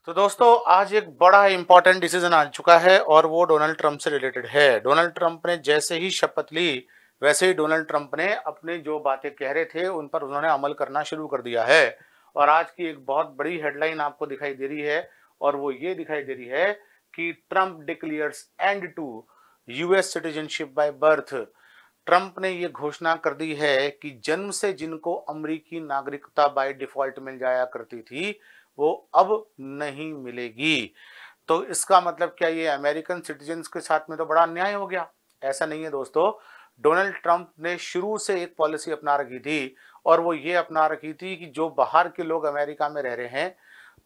तो दोस्तों आज एक बड़ा इंपॉर्टेंट डिसीजन आ चुका है और वो डोनाल्ड ट्रंप से रिलेटेड है। डोनाल्ड ट्रंप ने जैसे ही शपथ ली, वैसे ही डोनाल्ड ट्रंप ने अपने जो बातें कह रहे थे उन पर उन्होंने अमल करना शुरू कर दिया है। और आज की एक बहुत बड़ी हेडलाइन आपको दिखाई दे रही है और वो ये दिखाई दे रही है कि Trump declares end to US citizenship by birth. Trump ने ये घोषणा कर दी है कि जन्म से जिनको अमेरिकी नागरिकता बाय डिफॉल्ट मिल जाया करती थी, वो अब नहीं मिलेगी। तो इसका मतलब क्या ये अमेरिकन सिटीजन्स के साथ में तो बड़ा अन्याय हो गया? ऐसा नहीं है दोस्तों। डोनाल्ड ट्रंप ने शुरू से एक पॉलिसी अपना रखी थी और वो ये अपना रखी थी कि जो बाहर के लोग अमेरिका में रह रहे हैं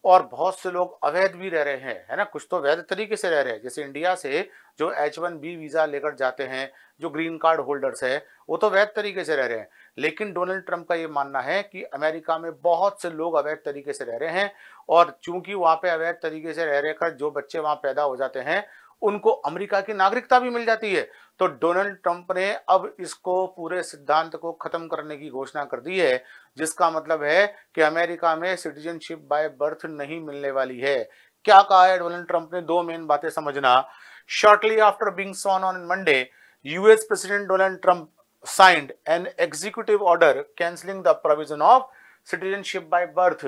और बहुत से लोग अवैध भी रह रहे हैं, है ना, कुछ तो वैध तरीके से रह रहे हैं, जैसे इंडिया से जो H1B वीजा लेकर जाते हैं, जो ग्रीन कार्ड होल्डर्स है, वो तो वैध तरीके से रह रहे हैं। लेकिन डोनाल्ड ट्रंप का ये मानना है कि अमेरिका में बहुत से लोग अवैध तरीके से रह रहे हैं और चूंकि वहां पे अवैध तरीके से रह रहकर जो बच्चे वहां पैदा हो जाते हैं उनको अमेरिका की नागरिकता भी मिल जाती है। तो डोनाल्ड ट्रंप ने अब इसको पूरे सिद्धांत को खत्म करने की घोषणा कर दी है, जिसका मतलब है कि अमेरिका में सिटीजनशिप बाय बर्थ नहीं मिलने वाली है। क्या कहा है डोनाल्ड ट्रंप ने? दो मेन बातें समझना। Shortly after being sworn on Monday, US president Donald Trump signed an executive order canceling the provision of citizenship by birth।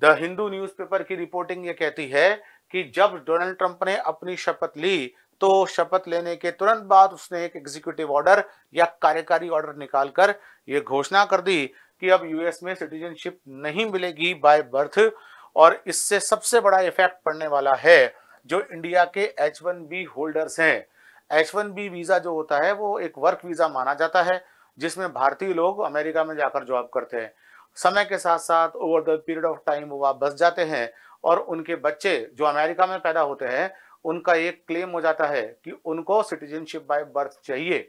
The Hindu newspaper की रिपोर्टिंग ये कहती है कि जब डोनाल्ड ट्रंप ने अपनी शपथ ली तो शपथ लेने के तुरंत बाद उसने एक एग्जीक्यूटिव ऑर्डर या कार्यकारी ऑर्डर निकालकर ये घोषणा कर दी कि अब यूएस में सिटीजनशिप नहीं मिलेगी बाय बर्थ। और इससे सबसे बड़ा इफेक्ट पड़ने वाला है जो इंडिया के H1B होल्डर्स हैं। H1B वीजा जो होता है वो एक वर्क वीजा माना जाता है, जिसमें भारतीय लोग अमेरिका में जाकर जॉब करते हैं। समय के साथ साथ over the period of time वो वहाँ बस जाते हैं और उनके बच्चे जो अमेरिका में पैदा होते हैं उनका एक क्लेम हो जाता है कि उनको सिटीजनशिप बाय बर्थ चाहिए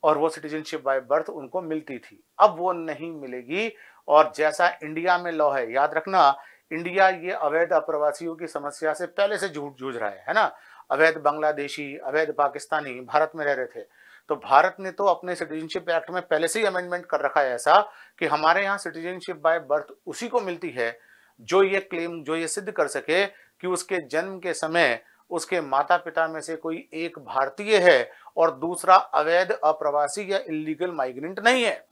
और वो सिटीजनशिप बाय बर्थ उनको मिलती थी, अब वो नहीं मिलेगी। और जैसा इंडिया में लॉ है, याद रखना, इंडिया ये अवैध अप्रवासियों की समस्या से पहले से जूझ रहा है ना। अवैध बांग्लादेशी, अवैध पाकिस्तानी भारत में रह रहे थे, तो भारत ने तो अपने सिटीजनशिप एक्ट में पहले से ही अमेंडमेंट कर रखा है ऐसा कि हमारे यहाँ सिटीजनशिप बाय बर्थ उसी को मिलती है जो ये सिद्ध कर सके कि उसके जन्म के समय उसके माता पिता में से कोई एक भारतीय है और दूसरा अवैध अप्रवासी या इलीगल माइग्रेंट नहीं है।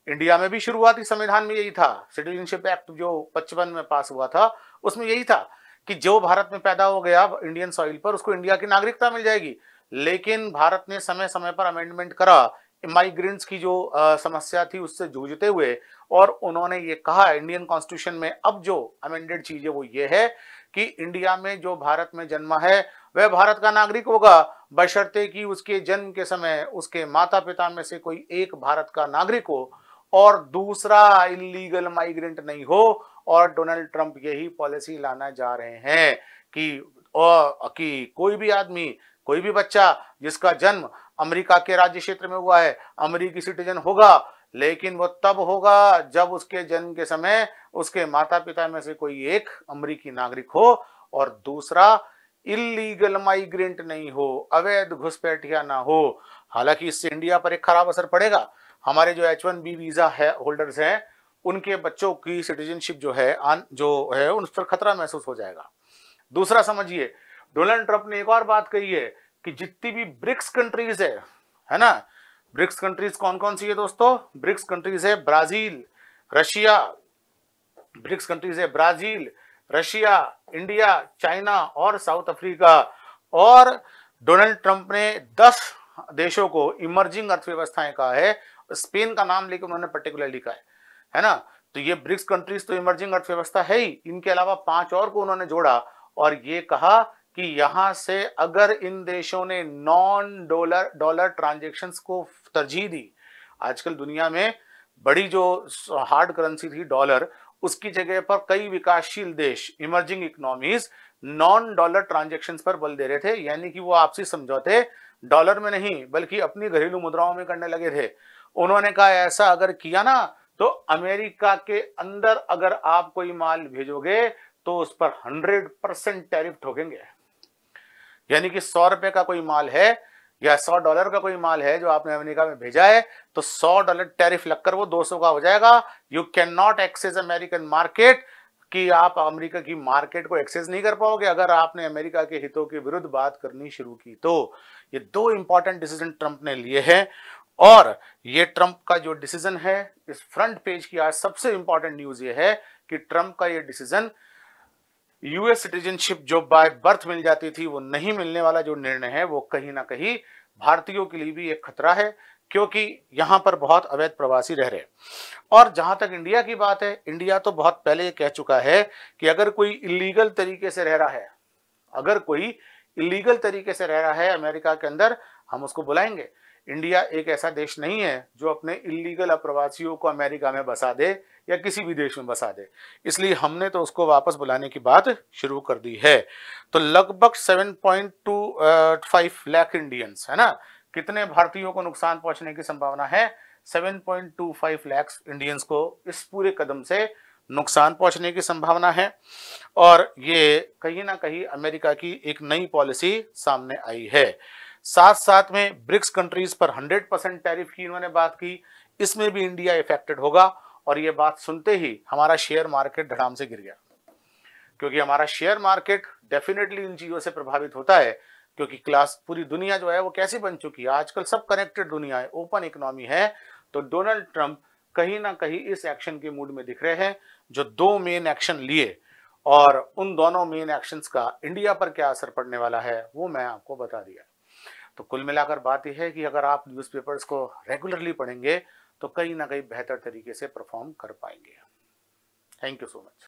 इंडिया में भी शुरुआती संविधान में यही था। सिटीजनशिप एक्ट जो 55 में पास हुआ था उसमें यही था कि जो भारत में पैदा हो गया इंडियन सॉइल पर उसको इंडिया की नागरिकता मिल जाएगी। लेकिन भारत ने समय समय पर अमेंडमेंट करा माइग्रेंट्स की जो समस्या थी उससे जूझते हुए, और उन्होंने ये कहा इंडियन कॉन्स्टिट्यूशन में अब जो अमेंडेड चीज है वो ये है कि इंडिया में जो भारत में जन्मा है वह भारत का नागरिक होगा, बशर्ते कि उसके जन्म के समय उसके माता पिता में से कोई एक भारत का नागरिक हो और दूसरा इलीगल माइग्रेंट नहीं हो। और डोनाल्ड ट्रंप यही पॉलिसी लाना जा रहे हैं कि कोई भी आदमी, कोई भी बच्चा जिसका जन्म अमेरिका के राज्य क्षेत्र में हुआ है अमेरिकी सिटीजन होगा, लेकिन वो तब होगा जब उसके जन्म के समय उसके माता पिता में से कोई एक अमेरिकी नागरिक हो और दूसरा इलीगल माइग्रेंट नहीं हो, अवैध घुसपैठिया ना हो। हालांकि इससे इंडिया पर एक खराब असर पड़ेगा। हमारे जो H1B वीजा है होल्डर्स हैं उनके बच्चों की सिटीजनशिप जो है उन पर खतरा महसूस हो जाएगा। दूसरा समझिए, डोनाल्ड ट्रंप ने एक और बात कही है कि जितनी भी ब्रिक्स कंट्रीज है ना, ब्रिक्स कंट्रीज कौन कौन सी है दोस्तों? ब्रिक्स कंट्रीज है ब्राजील, रशिया, ब्रिक्स कंट्रीज है ब्राजील, रशिया, इंडिया, चाइना और साउथ अफ्रीका। और डोनाल्ड ट्रंप ने 10 देशों को इमर्जिंग अर्थव्यवस्थाएं कहा है। स्पेन का नाम लेकर उन्होंने पर्टिकुलर लिखा है ना। तो ये ब्रिक्स कंट्रीज तो इमर्जिंग अर्थव्यवस्था है ही, इनके अलावा 5 और को उन्होंने जोड़ा और ये कहा कि यहां से अगर इन देशों ने नॉन डॉलर ट्रांजेक्शंस को तरजीह दी, आजकल दुनिया में बड़ी जो हार्ड करेंसी थी डॉलर, उसकी जगह पर कई विकासशील देश, emerging economies, non dollar transactions पर बल दे रहे थे, यानी कि वो आपसी समझौते डॉलर में नहीं बल्कि अपनी घरेलू मुद्राओं में करने लगे थे। उन्होंने कहा ऐसा अगर किया ना तो अमेरिका के अंदर अगर आप कोई माल भेजोगे तो उस पर 100% टैरिफ ठोकेंगे। यानी कि 100 रुपए का कोई माल है या $100 का कोई माल है जो आपने अमेरिका में भेजा है तो $100 टैरिफ लगकर वो 200 का हो जाएगा। You can not access American market कि आप अमेरिका की मार्केट को एक्सेस नहीं कर पाओगे अगर आपने अमेरिका के हितों के विरुद्ध बात करनी शुरू की तो। ये दो इंपॉर्टेंट डिसीजन ट्रंप ने लिए हैं और ये ट्रंप का जो डिसीजन है, इस फ्रंट पेज की आज सबसे इंपॉर्टेंट न्यूज ये है कि ट्रंप का ये डिसीजन यूएस सिटीजनशिप जो बाय बर्थ मिल जाती थी वो नहीं मिलने वाला जो निर्णय है वो कहीं ना कहीं भारतीयों के लिए भी एक खतरा है, क्योंकि यहां पर बहुत अवैध प्रवासी रह रहे हैं। और जहां तक इंडिया की बात है, इंडिया तो बहुत पहले ये कह चुका है कि अगर कोई इलीगल तरीके से रह रहा है, अगर कोई इलीगल तरीके से रह रहा है अमेरिका के अंदर, हम उसको बुलाएंगे। इंडिया एक ऐसा देश नहीं है जो अपने इलीगल अप्रवासियों को अमेरिका में बसा दे या किसी भी देश में बसा दे, इसलिए हमने तो उसको वापस बुलाने की बात शुरू कर दी है। तो लगभग 7.25 लाख इंडियंस है ना, कितने भारतीयों को नुकसान पहुंचने की संभावना है? 7.25 लाख इंडियंस को इस पूरे कदम से नुकसान पहुंचने की संभावना है। और ये कहीं ना कहीं अमेरिका की एक नई पॉलिसी सामने आई है। साथ साथ में ब्रिक्स कंट्रीज पर 100% टैरिफ की इन्होंने बात की, इसमें भी इंडिया इफेक्टेड होगा। और ये बात सुनते ही हमारा शेयर मार्केट धड़ाम से गिर गया, क्योंकि हमारा शेयर मार्केट डेफिनेटली इन चीजों से प्रभावित होता है, क्योंकि क्लास पूरी दुनिया जो है वो कैसी बन चुकी है, आजकल सब कनेक्टेड दुनिया है, ओपन इकोनॉमी है। तो डोनाल्ड ट्रंप कहीं ना कहीं इस एक्शन के मूड में दिख रहे हैं, जो दो मेन एक्शन लिए, और उन दोनों मेन एक्शंस का इंडिया पर क्या असर पड़ने वाला है वो मैं आपको बता दिया। तो कुल मिलाकर बात यह है कि अगर आप न्यूज़पेपर्स को रेगुलरली पढ़ेंगे तो कहीं ना कहीं बेहतर तरीके से परफॉर्म कर पाएंगे। Thank you so much.